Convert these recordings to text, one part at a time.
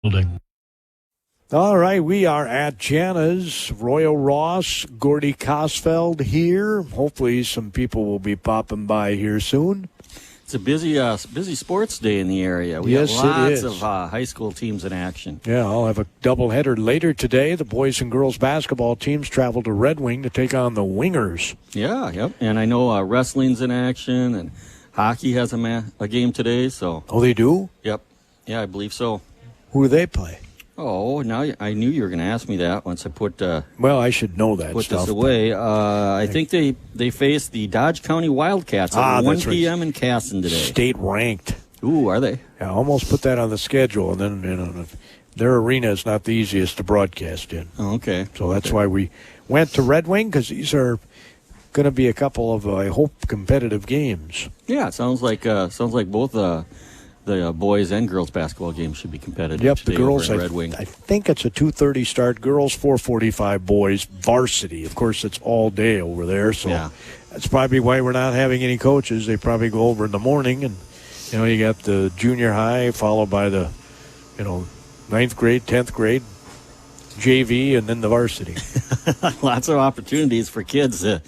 building. All right, we are at Jana's. Royal Ross, Gordy Kosfeld here. Hopefully some people will be popping by here soon. It's a busy sports day in the area. We Yes, have lots it is. of high school teams in action. Yeah, I'll have a doubleheader later today. The boys and girls basketball teams travel to Red Wing to take on the Wingers. Yeah, yep. And I know wrestling's in action, and hockey has a game today. So. Oh, they do? Yep. Yeah, I believe so. Who do they play? Oh, now I knew you were going to ask me that once I put Well, I should know that stuff. this away. I think they face the Dodge County Wildcats at 1 p.m. in Casson today. State ranked. Ooh, are they? Yeah, I almost put that on the schedule, and then their arena is not the easiest to broadcast in. Oh, okay. So that's why we went to Red Wing, because these are going to be a couple of, I hope, competitive games. Yeah, it sounds like both the boys and girls basketball games should be competitive. Yep, today the girls, over at Red Wing. I think it's a 2:30 start. Girls 4:45. Boys varsity. Of course, it's all day over there. So Yeah. That's probably why we're not having any coaches. They probably go over in the morning, and you got the junior high followed by the 9th grade, 10th grade, JV, and then the varsity. Lots of opportunities for kids to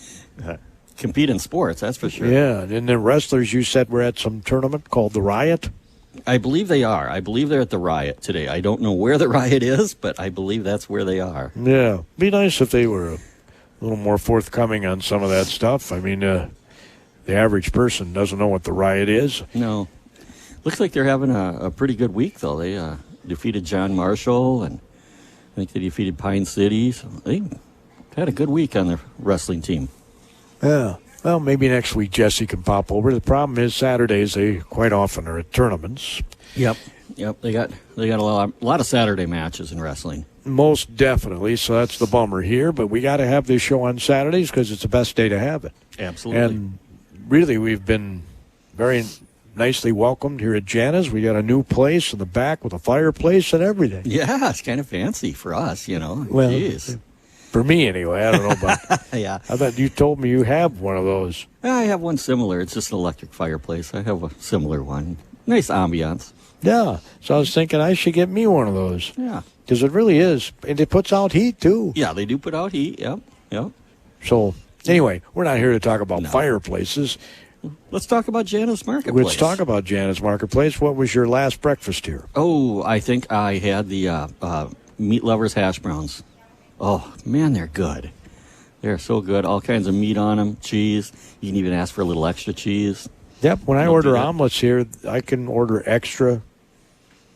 compete in sports. That's for sure. Yeah, and the wrestlers, you said, were at some tournament called the Riot. I believe they are. I believe they're at the Riot today. I don't know where the Riot is, but I believe that's where they are. Yeah, be nice if they were a little more forthcoming on some of that stuff. I mean, the average person doesn't know what the Riot is. No. Looks like they're having a pretty good week, though. They defeated John Marshall, and I think they defeated Pine City. So they had a good week on their wrestling team. Yeah. Well, maybe next week Jesse can pop over. The problem is Saturdays they quite often are at tournaments. Yep. They got a lot of Saturday matches in wrestling. Most definitely. So that's the bummer here. But we got to have this show on Saturdays because it's the best day to have it. Absolutely. And really, we've been very nicely welcomed here at Jana's. We got a new place in the back with a fireplace and everything. Yeah, it's kind of fancy for us, Well, jeez. For me, anyway. I don't know about. Yeah. I thought you told me you have one of those. I have one similar. It's just an electric fireplace. I have a similar one. Nice ambiance. Yeah. So I was thinking I should get me one of those. Yeah. Because it really is. And it puts out heat, too. Yeah, they do put out heat. Yep. So, anyway, we're not here to talk about fireplaces. Let's talk about Jana's Marketplace. Let's talk about Jana's Marketplace. What was your last breakfast here? Oh, I think I had the Meat Lovers hash browns. Oh, man, they're good. They're so good. All kinds of meat on them, cheese. You can even ask for a little extra cheese. Yep, when I order omelets here, I can order extra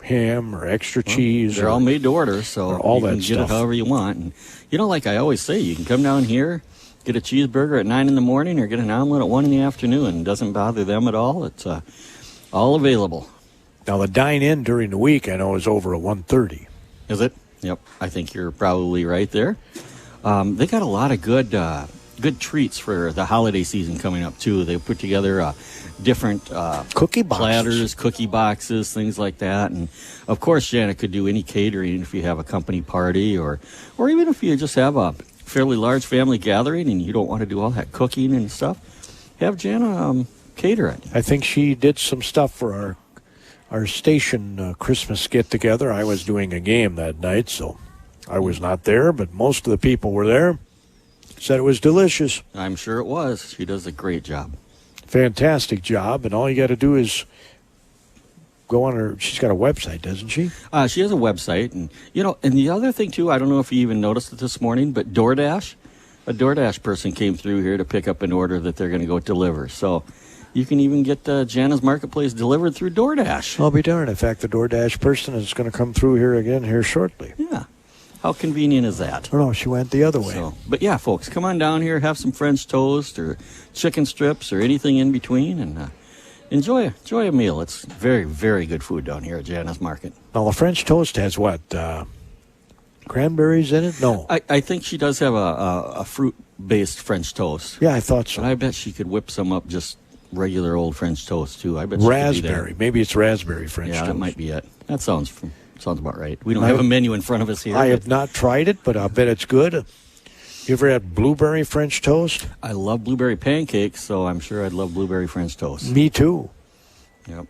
ham or extra cheese. They're all made to order, so all you that can get stuff. it however you want. And like I always say, you can come down here, get a cheeseburger at 9 in the morning or get an omelet at 1 in the afternoon. It doesn't bother them at all. It's all available. Now, the dine-in during the week, I know, is over at 1:30. Is it? Yep. I think you're probably right there. They got a lot of good treats for the holiday season coming up, too. They put together different cookie boxes. Platters, cookie boxes, things like that. And, of course, Janet could do any catering if you have a company party or even if you just have a fairly large family gathering and you don't want to do all that cooking and stuff. Have Jana cater it. I think she did some stuff for our station Christmas get-together. I was doing a game that night, so I was not there, but most of the people were there. Said it was delicious. I'm sure it was. She does a great job. Fantastic job, and all you got to do is go on her. She's got a website, doesn't she? She has a website, and and the other thing too, I don't know if you even noticed it this morning, but DoorDash, a DoorDash person came through here to pick up an order that they're going to go deliver. So you can even get Jana's Marketplace delivered through DoorDash. I'll be darned. In fact, the DoorDash person is going to come through here again here shortly. Yeah. How convenient is that? Oh, no, she went the other way. So, but yeah, folks, come on down here, have some French toast or chicken strips or anything in between, and enjoy a meal. It's very, very good food down here at Jana's Market. Now, the French toast has what? Cranberries in it? No. I think she does have a fruit-based French toast. Yeah, I thought so. But I bet she could whip some up just regular old French toast, too. I bet raspberry. Maybe it's raspberry French toast. Yeah, that might be it. That sounds about right. We don't have a menu in front of us here. I have not tried it, but I'll bet it's good. You ever had blueberry French toast? I love blueberry pancakes, so I'm sure I'd love blueberry French toast. Me too. Yep.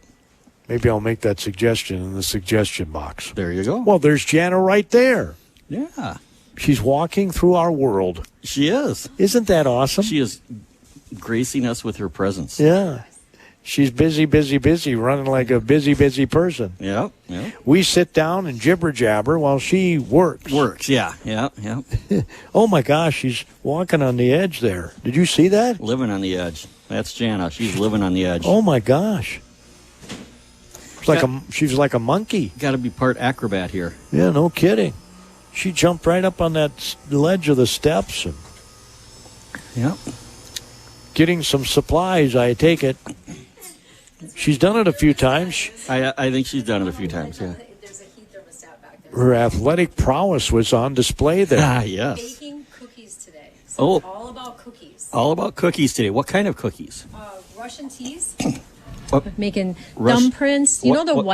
Maybe I'll make that suggestion in the suggestion box. There you go. Well, there's Jana right there. Yeah. She's walking through our world. She is. Isn't that awesome? She is gracing us with her presence. Yeah. She's busy, running like a busy person. Yep. We sit down and jibber jabber while she works. Yeah. Oh, my gosh, she's walking on the edge there. Did you see that? Living on the edge. That's Jana. She's living on the edge. Oh, my gosh. She's like a monkey. Got to be part acrobat here. Yeah, no kidding. She jumped right up on that ledge of the steps. And Yep. getting some supplies, I take it. She's done it a few times. I think she's done it a few times, yeah. There's a heat thermostat back there. Her athletic prowess was on display there. Ah, yes. Baking cookies today. So it's all about cookies. All about cookies today. What kind of cookies? Russian teas. What? Making Rush- thumbprints. You what- know the what-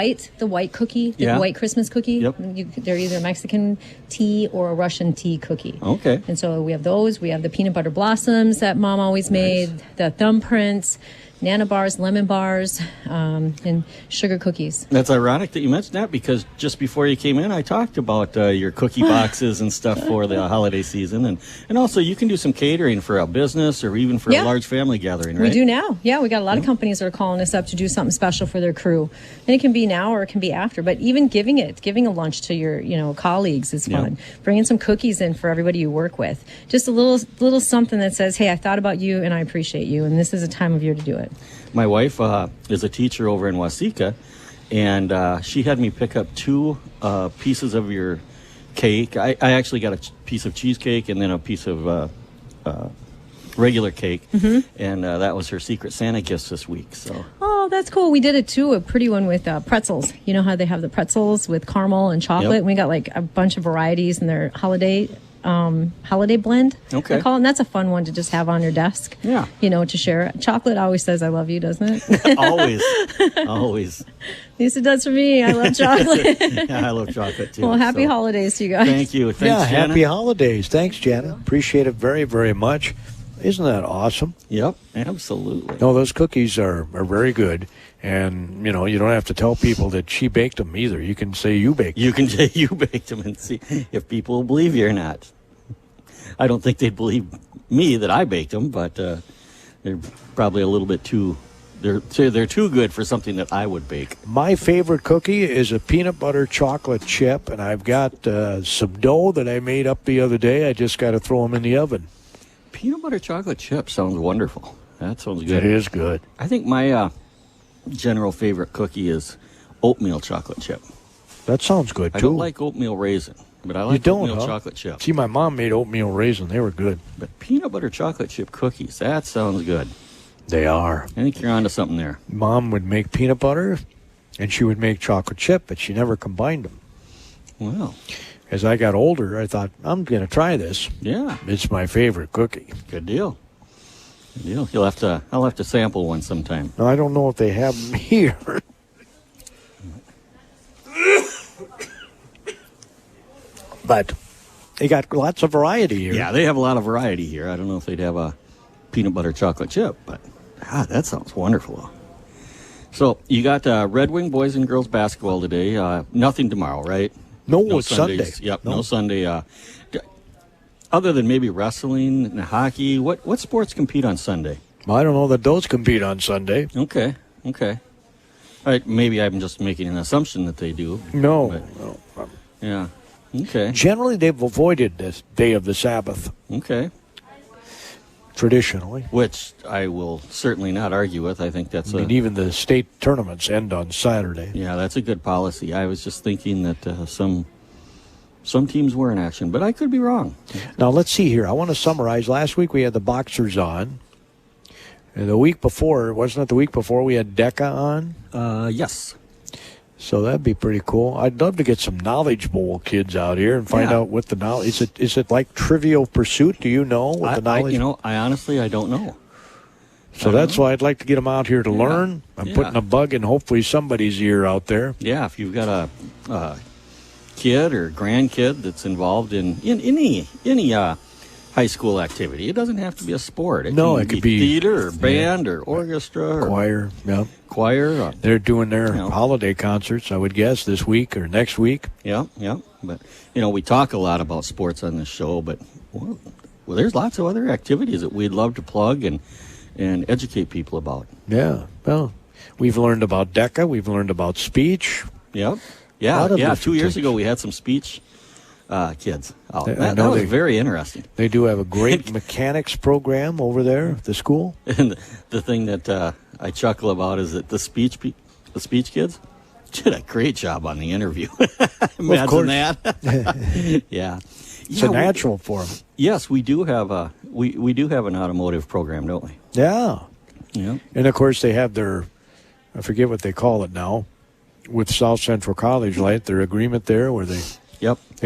white cookie, the Yeah. white Christmas cookie. Yep. They're either Mexican tea or a Russian tea cookie. Okay. And so we have those. We have the peanut butter blossoms that Mom always made. The thumbprints, nana bars, lemon bars, and sugar cookies. That's ironic that you mentioned that because just before you came in, I talked about your cookie boxes and stuff for the holiday season. And also, you can do some catering for a business or even for Yeah. a large family gathering, right? We do now. Yeah, we got a lot of companies that are calling us up to do something special for their crew. And it can be now or it can be after. But even giving a lunch to your, colleagues is fun. Bringing some cookies in for everybody you work with. Just a little something that says, hey, I thought about you and I appreciate you. And this is a time of year to do it. My wife is a teacher over in Waseca, and she had me pick up 2 pieces of your cake. I actually got a piece of cheesecake and then a piece of regular cake, and that was her Secret Santa gifts this week. So. Oh, that's cool. We did it too, a pretty one with pretzels. You know how they have the pretzels with caramel and chocolate? Yep. We got like a bunch of varieties in their holiday blend. Okay. I call it, and that's a fun one to just have on your desk. Yeah. To share. Chocolate always says I love you, doesn't it? Always. At least it does for me. I love chocolate. Yeah, I love chocolate too. Well, happy holidays to you guys. Thank you. Thanks, Jana. Happy holidays. Thanks, Jana. Appreciate it very, very much. Isn't that awesome? Yep, absolutely. No, those cookies are very good. And, you don't have to tell people that she baked them either. You can say you baked them. You can say you baked them and see if people will believe you or not. I don't think they'd believe me that I baked them, but they're probably a little bit too. They're too good for something that I would bake. My favorite cookie is a peanut butter chocolate chip, and I've got some dough that I made up the other day. I just got to throw them in the oven. Peanut butter chocolate chip sounds wonderful. That sounds good. It is good. I think my general favorite cookie is oatmeal chocolate chip. That sounds good, too. I don't like oatmeal raisin, but I like oatmeal chocolate chip. See, my mom made oatmeal raisin. They were good. But peanut butter chocolate chip cookies, that sounds good. They are. I think you're onto something there. Mom would make peanut butter, and she would make chocolate chip, but she never combined them. Well, as I got older, I thought, I'm going to try this. Yeah. It's my favorite cookie. Good deal. Good deal. I'll have to sample one sometime. Now, I don't know if they have them here. But they got lots of variety here. Yeah, they have a lot of variety here. I don't know if they'd have a peanut butter chocolate chip, but that sounds wonderful. So you got Red Wing boys and girls basketball today. Nothing tomorrow, right? No, it's Sundays. Sunday. Yep, no Sunday. Other than maybe wrestling and hockey, what sports compete on Sunday? Well, I don't know that those compete on Sunday. Okay. All right, maybe I'm just making an assumption that they do. No. Yeah. Okay. Generally, they've avoided this day of the Sabbath. Okay. Traditionally. Which I will certainly not argue with. I think that's even the state tournaments end on Saturday. Yeah, that's a good policy. I was just thinking that some teams were in action, but I could be wrong. Now, let's see here. I want to summarize. Last week we had the boxers on. And the week before, wasn't it the week before we had DECA on? Yes. So that'd be pretty cool. I'd love to get some Knowledge Bowl kids out here and find out what the knowledge is. It like Trivial Pursuit? Do you know what the knowledge? I honestly don't know. So that's why I'd like to get them out here to learn. I'm putting a bug in hopefully somebody's ear out there. Yeah, if you've got a kid or grandkid that's involved in any high school activity, it doesn't have to be a sport. It could be theater or band or orchestra or choir. Yeah. choir. They're doing their holiday concerts, I would guess, this week or next week. Yeah. But, we talk a lot about sports on this show, but, well, there's lots of other activities that we'd love to plug and educate people about. Yeah. Well, we've learned about DECA. We've learned about speech. Yep. Yeah. 2 years ago, we had some speech kids out. That was very interesting. They do have a great mechanics program over there at the school. And the thing that I chuckle about is that the speech kids did a great job on the interview. Imagine that. Yeah. It's a natural for them. Yes, we do have we do have an automotive program, don't we? Yeah. Yeah. And of course they have their, I forget what they call it now, with South Central College, right? Their agreement there where they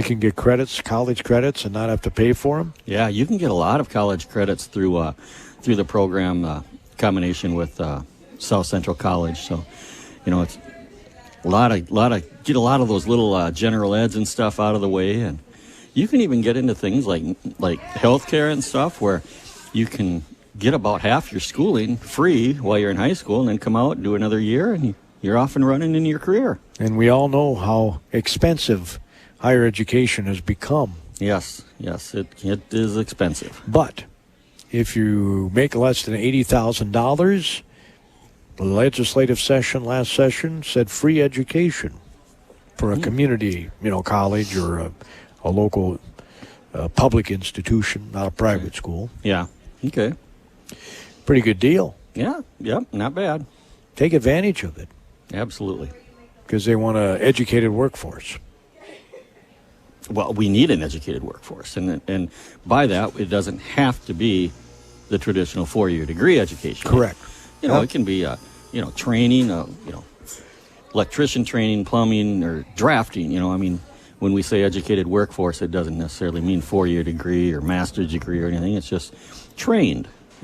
can get credits, college credits, and not have to pay for them. Yeah, you can get a lot of college credits through the program combination with South Central College. So, it's a lot of get a lot of those little general eds and stuff out of the way, and you can even get into things like healthcare and stuff where you can get about half your schooling free while you're in high school, and then come out and do another year, and you're off and running in your career. And we all know how expensive higher education has become. Yes, it is expensive. But if you make less than $80,000, the legislative session last session said free education for a community, college or a local public institution, not a private school. Yeah. Okay. Pretty good deal. Yeah. Yep. Not bad. Take advantage of it. Absolutely. Because they want an educated workforce. Well, we need an educated workforce, and by that, it doesn't have to be the traditional 4-year degree education. Correct. It can be training, electrician training, plumbing, or drafting. When we say educated workforce, it doesn't necessarily mean 4-year degree or master's degree or anything. It's just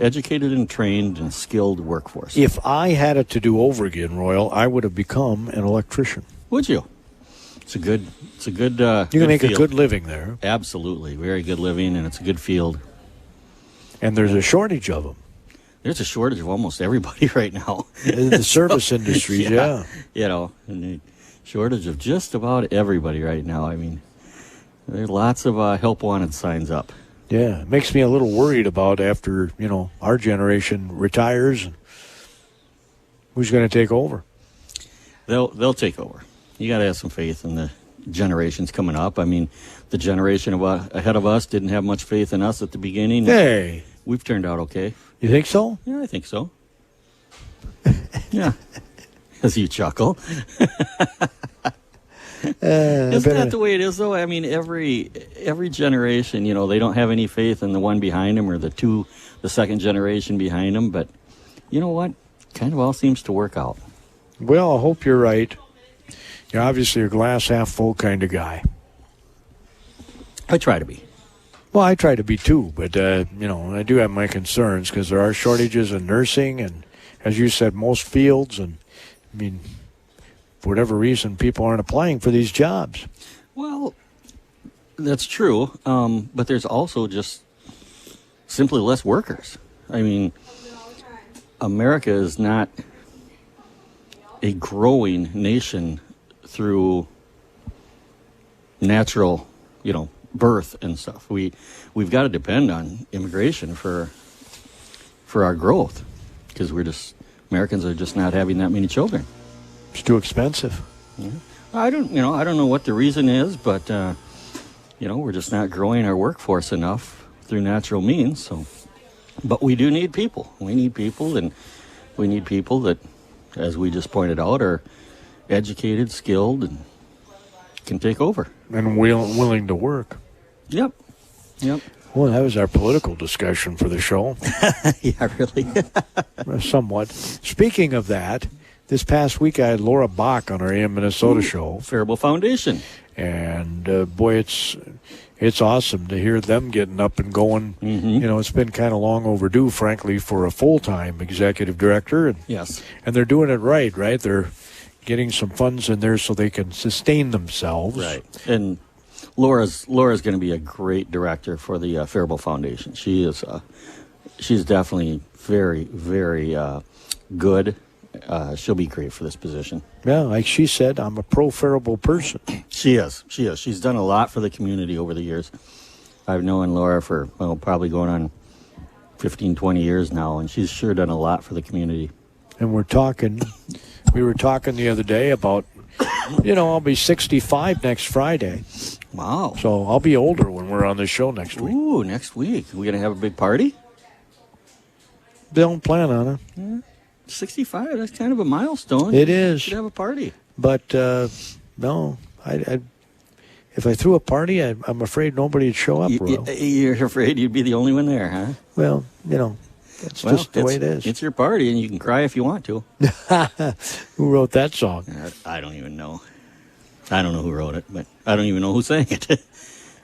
educated and trained and skilled workforce. If I had it to do over again, Royal, I would have become an electrician. Would you? It's a good. You can make a good living there. Absolutely, very good living, and it's a good field. And there's a shortage of them. There's a shortage of almost everybody right now. The service industries, yeah. And a shortage of just about everybody right now. There's lots of help wanted signs up. Yeah, it makes me a little worried about after, our generation retires. Who's going to take over? They'll take over. You got to have some faith in the generations coming up. The generation ahead of us didn't have much faith in us at the beginning. Hey. We've turned out okay. You think so? Yeah, I think so. Yeah. As you chuckle. Isn't that the way it is, though? Every generation, they don't have any faith in the one behind them or the second generation behind them. But you know what? Kind of all seems to work out. Well, I hope you're right. You're obviously a glass half full kind of guy. I try to be. Well, I try to be too, but, I do have my concerns because there are shortages in nursing and, as you said, most fields. And, for whatever reason, people aren't applying for these jobs. Well, that's true, but there's also just simply less workers. America is not a growing nation through natural, birth and stuff. We've got to depend on immigration for our growth because Americans are just not having that many children. It's too expensive. Yeah. I don't know what the reason is, but we're just not growing our workforce enough through natural means. So, but we do need people. We need people, and we need people that, as we just pointed out, are educated, skilled, and can take over. And willing to work. Yep. Well, that was our political discussion for the show. Yeah, really. Somewhat. Speaking of that, this past week I had Laura Bach on our AM Minnesota show. Faribault Foundation. And, boy, it's awesome to hear them getting up and going. Mm-hmm. It's been kind of long overdue, frankly, for a full-time executive director. And, yes. And they're doing it right? They're getting some funds in there so they can sustain themselves. Right. And Laura's going to be a great director for the Faribault Foundation. She's definitely very, very good she'll be great for this position. Yeah, like she said, I'm a pro Faribault person. She is. She's done a lot for the community over the years. I've known Laura for, probably going on 15, 20 years now, and she's sure done a lot for the community. And we were talking the other day about, I'll be 65 next Friday. Wow. So I'll be older when we're on this show next week. Ooh, next week. Are we going to have a big party? Don't plan on it. Yeah. 65, that's kind of a milestone. It is. You should have a party. But, no, if I threw a party, I'm afraid nobody would show up, Royal. You're afraid you'd be the only one there, huh? Well, that's just the way it is. It's your party, and you can cry if you want to. Who wrote that song? I don't even know. I don't know who wrote it, but I don't even know who sang it.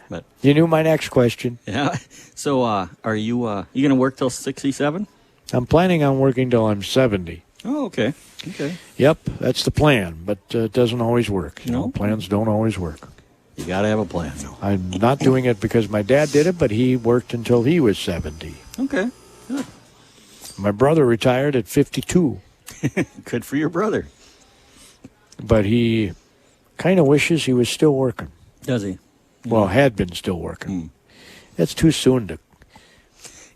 But you knew my next question. Yeah. So, are you going to work till 67? I'm planning on working till I'm 70. Oh, okay. Okay. Yep, that's the plan, but it doesn't always work. No. Plans don't always work. You got to have a plan. I'm not doing it because my dad did it, but he worked until he was 70. Okay. Good. My brother retired at 52. Good for your brother. But he kind of wishes he was still working. Does he? Well, had been still working. It's too soon to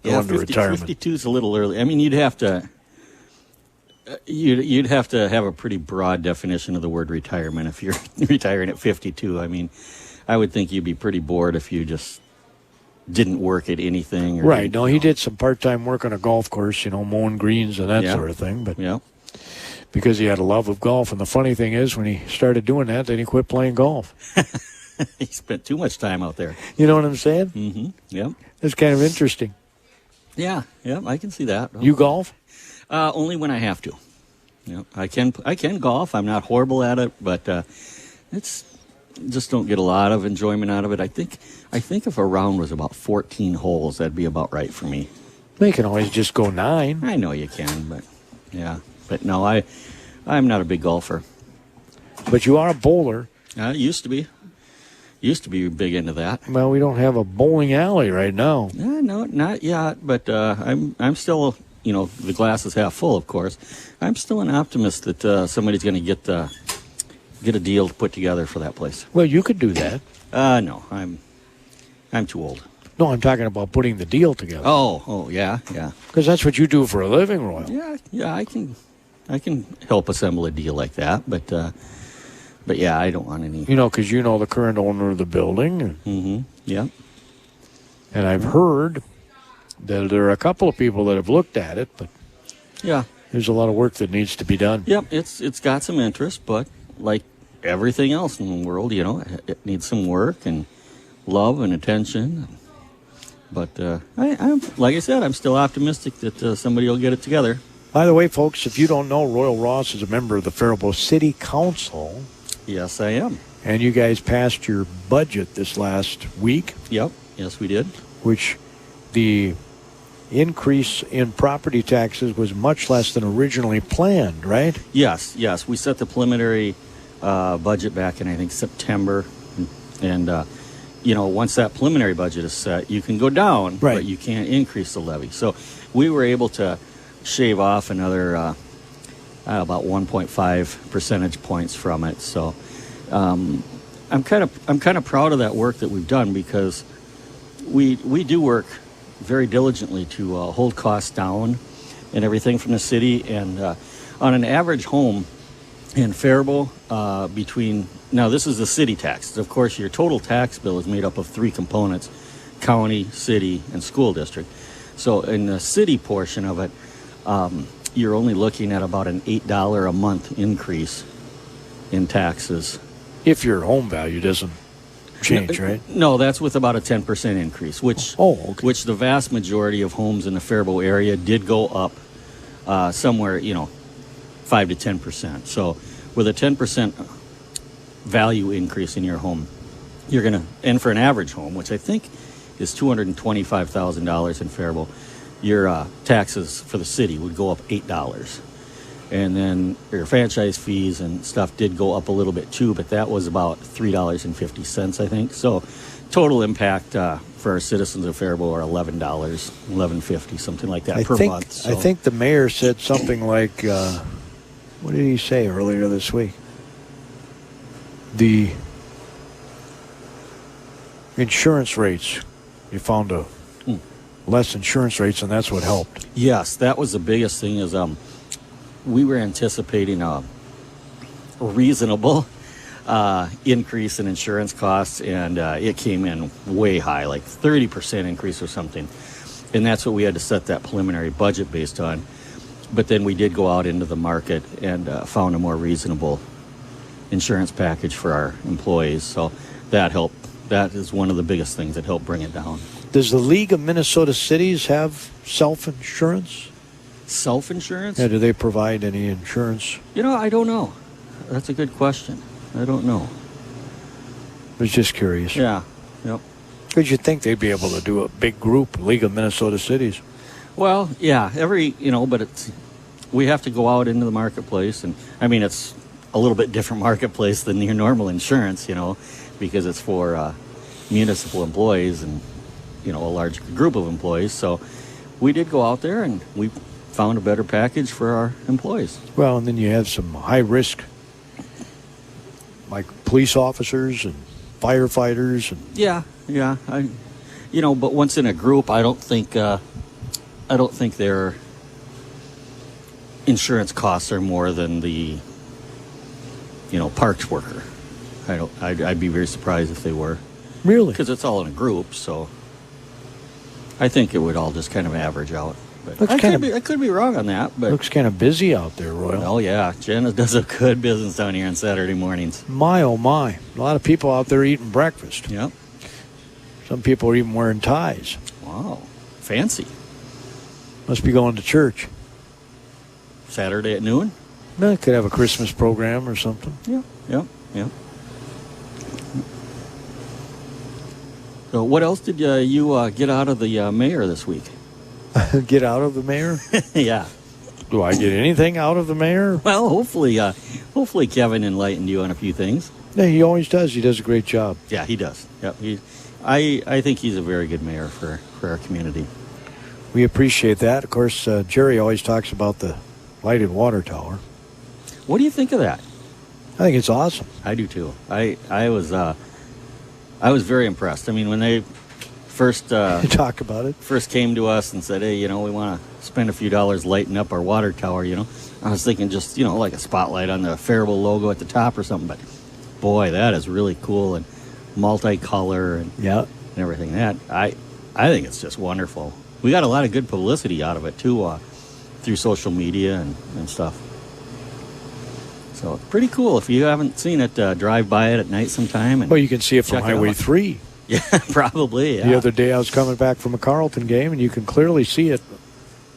go into retirement. 52 is a little early. I mean, you'd have to have a pretty broad definition of the word retirement if you're retiring at 52. I mean, I would think you'd be pretty bored if you just didn't work at anything. Or Right. No, he did some part-time work on a golf course, mowing greens and that sort of thing. But because he had a love of golf. And the funny thing is, when he started doing that, then he quit playing golf. He spent too much time out there. You know what I'm saying? Mm-hmm. Yep. It's kind of interesting. Yeah, I can see that. You golf? Only when I have to. I can golf. I'm not horrible at it, but it's just don't get a lot of enjoyment out of it. I think if a round was about 14 holes, that'd be about right for me. They can always just go 9. I know you can, but no, I'm not a big golfer. But you are a bowler. Used to be big into that. Well, we don't have a bowling alley right now. No, not yet. But I'm still, the glass is half full, of course. I'm still an optimist that somebody's going to get a deal put together for that place. Well, you could do that. No, I'm too old. No, I'm talking about putting the deal together. Oh, yeah. Because that's what you do for a living, Royal. Yeah, I can help assemble a deal like that, but yeah, I don't want any. Because the current owner of the building. Mm-hmm. Yeah. And I've heard that there are a couple of people that have looked at it, but yeah, there's a lot of work that needs to be done. Yep, it's got some interest, but like everything else in the world, it needs some work and love and attention. But I'm like I said, I'm still optimistic that somebody will get it together. By the way, folks, if you don't know, Royal Ross is a member of the Faribault City Council. Yes, I am. And you guys passed your budget this last week. Yep. Yes, we did. Which the increase in property taxes was much less than originally planned, right? Yes. We set the preliminary budget back in, I think, September. And, once that preliminary budget is set, you can go down, right, but you can't increase the levy. So we were able to shave off another about 1.5 percentage points from it. So I'm kind of proud of that work that we've done, because we do work very diligently to hold costs down and everything from the city. And on an average home in Faribault, now this is the city tax. Of course, your total tax bill is made up of 3 components: county, city, and school district. So in the city portion of it, you're only looking at about an $8 a month increase in taxes. If your home value doesn't change, right? No, that's with about a 10% increase, which the vast majority of homes in the Faribault area did go up somewhere, 5 to 10%. So with a 10% value increase in your home, you're going to, and for an average home, which I think is $225,000 in Faribault, your taxes for the city would go up $8. And then your franchise fees and stuff did go up a little bit too, but that was about $3.50, I think. So total impact for our citizens of Faribault are $11, $11.50, something like that per month. So. I think the mayor said something like what did he say earlier this week? The insurance rates. You found less insurance rates, and that's what helped. Yes, that was the biggest thing is we were anticipating a reasonable increase in insurance costs, and it came in way high, like 30% increase or something. And that's what we had to set that preliminary budget based on. But then we did go out into the market and found a more reasonable insurance package for our employees. So that helped. That is one of the biggest things that helped bring it down. Does the League of Minnesota Cities have self-insurance? Self-insurance? Yeah, do they provide any insurance? I don't know. That's a good question. I don't know. I was just curious. Yeah. Yep. Because you'd think they'd be able to do a big group, League of Minnesota Cities. Well, yeah, but we have to go out into the marketplace, and I mean, it's a little bit different marketplace than your normal insurance, because it's for municipal employees and, a large group of employees. So we did go out there and we found a better package for our employees. Well, and then you have some high risk, like police officers and firefighters. And yeah. But once in a group, I don't think their insurance costs are more than the, parks worker. I'd be very surprised if they were. Really? Because it's all in a group, so I think it would all just kind of average out. But I could be wrong on that. But looks kind of busy out there, Royal. Oh yeah, Jenna does a good business down here on Saturday mornings. My oh my, a lot of people out there eating breakfast. Yep. Some people are even wearing ties. Wow, fancy. Must be going to church. Saturday at noon? No, could have a Christmas program or something. Yep. So what else did you get out of the mayor this week? Get out of the mayor? Yeah. Do I get anything out of the mayor? Well, hopefully Kevin enlightened you on a few things. Yeah, he always does. He does a great job. Yeah, he does. Yep. I think he's a very good mayor for our community. We appreciate that. Of course, Jerry always talks about the lighted water tower. What do you think of that? I think it's awesome. I do too. I was very impressed. I mean, when they first talk about it, first came to us and said, "Hey, we want to spend a few dollars lighting up our water tower," I was thinking just like a spotlight on the Faribault logo at the top or something. But boy, that is really cool and multicolor and everything. That I think it's just wonderful. We got a lot of good publicity out of it too, through social media and stuff. So it's pretty cool. If you haven't seen it, drive by it at night sometime. Well, you can see it from Highway 3. Yeah, probably. Yeah. The other day I was coming back from a Carleton game, and you can clearly see it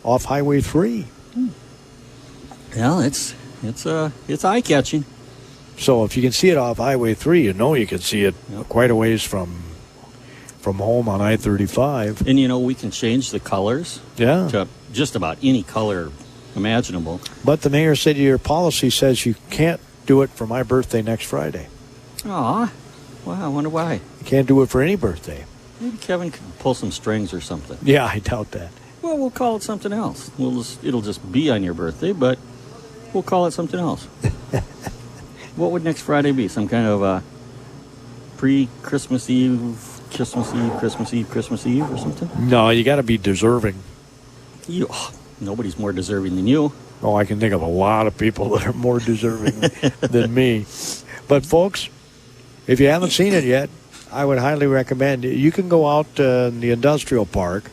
off Highway 3. Well, it's eye catching. So if you can see it off Highway 3, you can see it quite a ways from home on I-35. And we can change the colors. Yeah. To just about any color imaginable. But the mayor said your policy says you can't do it for my birthday next Friday. Aw. Wow, I wonder why. You can't do it for any birthday. Maybe Kevin could pull some strings or something. Yeah, I doubt that. Well, we'll call it something else. It'll just be on your birthday, but we'll call it something else. What would next Friday be? Some kind of pre-Christmas Eve, Christmas Eve or something? No, you got to be deserving. Nobody's more deserving than you. Oh, I can think of a lot of people that are more deserving than me. But, folks, if you haven't seen it yet, I would highly recommend it. You can go out in the industrial park.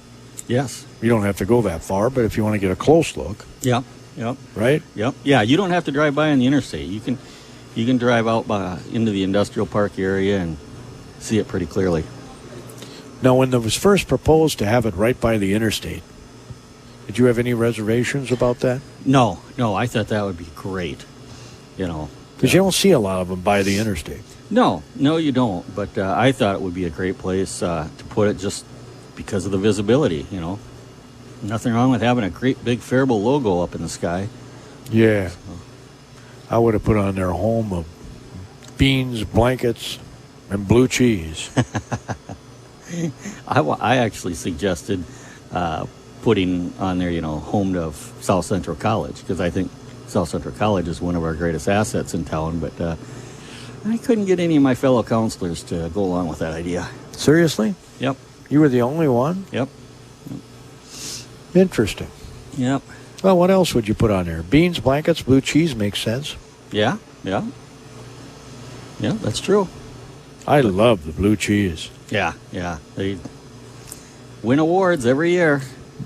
Yes. You don't have to go that far, but if you want to get a close look. Yep. Right? Yep. Yeah, you don't have to drive by on the interstate. You can drive out into the industrial park area and see it pretty clearly. Now, when it was first proposed to have it right by the interstate, did you have any reservations about that? No, I thought that would be great. Because you don't see a lot of them by the interstate. No, you don't. But I thought it would be a great place to put it just because of the visibility, Nothing wrong with having a great big Faribault logo up in the sky. Yeah. So. I would have put on their home of beans, blankets, and blue cheese. I actually suggested putting on there, home of South Central College, because I think South Central College is one of our greatest assets in town, but I couldn't get any of my fellow counselors to go along with that idea. Seriously? Yep. You were the only one? Yep. Interesting. Yep. Well, what else would you put on there? Beans, blankets, blue cheese makes sense. Yeah. Yeah. Yeah, that's true. I love the blue cheese. Yeah. Yeah. They win awards every year.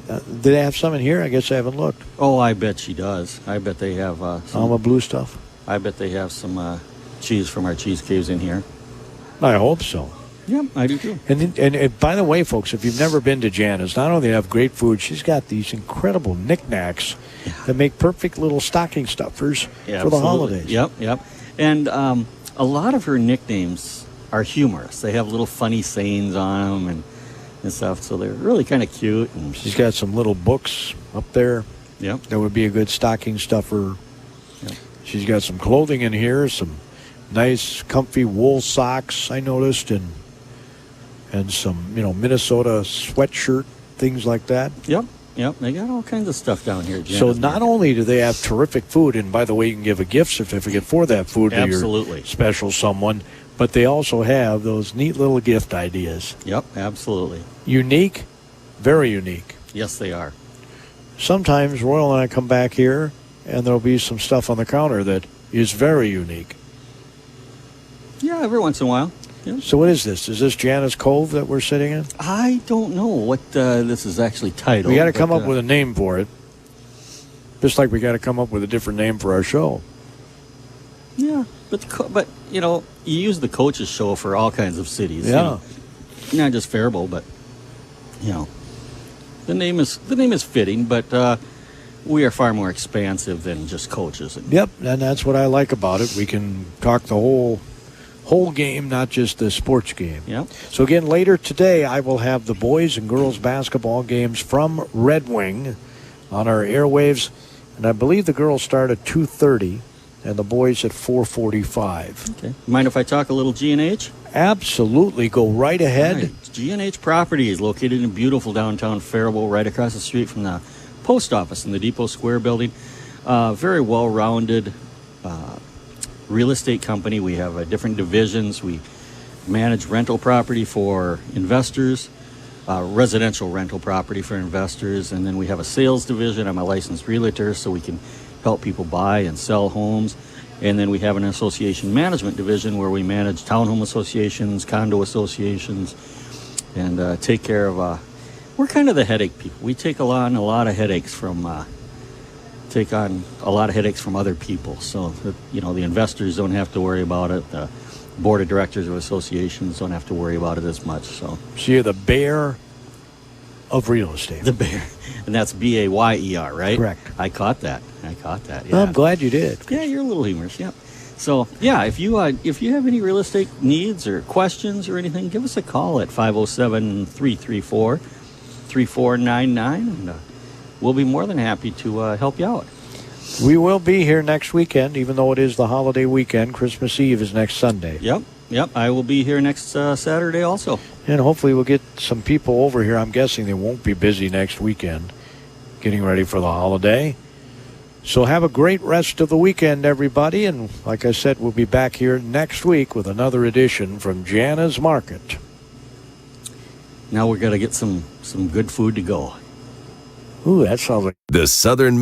Did they have some in here? I guess I haven't looked. Oh, I bet she does. I bet they have some. Alma blue stuff? I bet they have some cheese from our cheese caves in here. I hope so. Yep, I do too. And by the way, folks, if you've never been to Jana's, not only do they have great food, she's got these incredible knickknacks that make perfect little stocking stuffers for the holidays. Yep, yep. And a lot of her nicknames are humorous. They have little funny sayings on them and stuff, so they're really kind of cute. And she's got some little books up there. Yep. That would be a good stocking stuffer. Yep. She's got some clothing in here, some nice, comfy wool socks, I noticed, and some, Minnesota sweatshirt, things like that. Yep, yep. They got all kinds of stuff down here, Janice. So not only do they have terrific food, and by the way, you can give a gift certificate for that food to your special someone, but they also have those neat little gift ideas. Yep, absolutely. Unique, very unique. Yes, they are. Sometimes Royal and I come back here, and there'll be some stuff on the counter that is very unique. Yeah, every once in a while. Yeah. So what is this? Is this Jana's Cove that we're sitting in? I don't know what this is actually titled. We got to come up with a name for it. Just like we got to come up with a different name for our show. Yeah, but you use the coaches show for all kinds of cities. Yeah. Not just Faribault, but the name is fitting, but we are far more expansive than just coaches. Yep, and that's what I like about it. We can talk the whole game, not just the sports game. Yep. So again, later today, I will have the boys and girls basketball games from Red Wing on our airwaves, and I believe the girls start at 2:30 and the boys at 4:45. Okay. Mind if I talk a little G&H? Absolutely. Go right ahead. Right. G&H Property is located in beautiful downtown Faribault, right across the street from the post office in the Depot Square building. Very well-rounded real estate company. We have different divisions. We manage rental property for investors, residential rental property for investors, and then we have a sales division. I'm a licensed realtor, so we can help people buy and sell homes. And then we have an association management division where we manage townhome associations, condo associations, and take care of we're kind of the headache people. We take on a lot of headaches from other people, so that, the investors don't have to worry about it. The board of directors of associations don't have to worry about it as much. So you're the bear of real estate. The bear, and that's BAYER, right? Correct. I caught that. Yeah. Well, I'm glad you did. Yeah, you're a little humorous. Yeah. So yeah, if you have any real estate needs or questions or anything, give us a call at 507-334-3499, and we'll be more than happy to help you out. We will be here next weekend, even though it is the holiday weekend. Christmas Eve is next Sunday. Yep. I will be here next Saturday also. And hopefully we'll get some people over here. I'm guessing they won't be busy next weekend getting ready for the holiday. So have a great rest of the weekend, everybody. And like I said, we'll be back here next week with another edition from Jana's Market. Now we're going to get some good food to go. Ooh, that sounds like... The Southern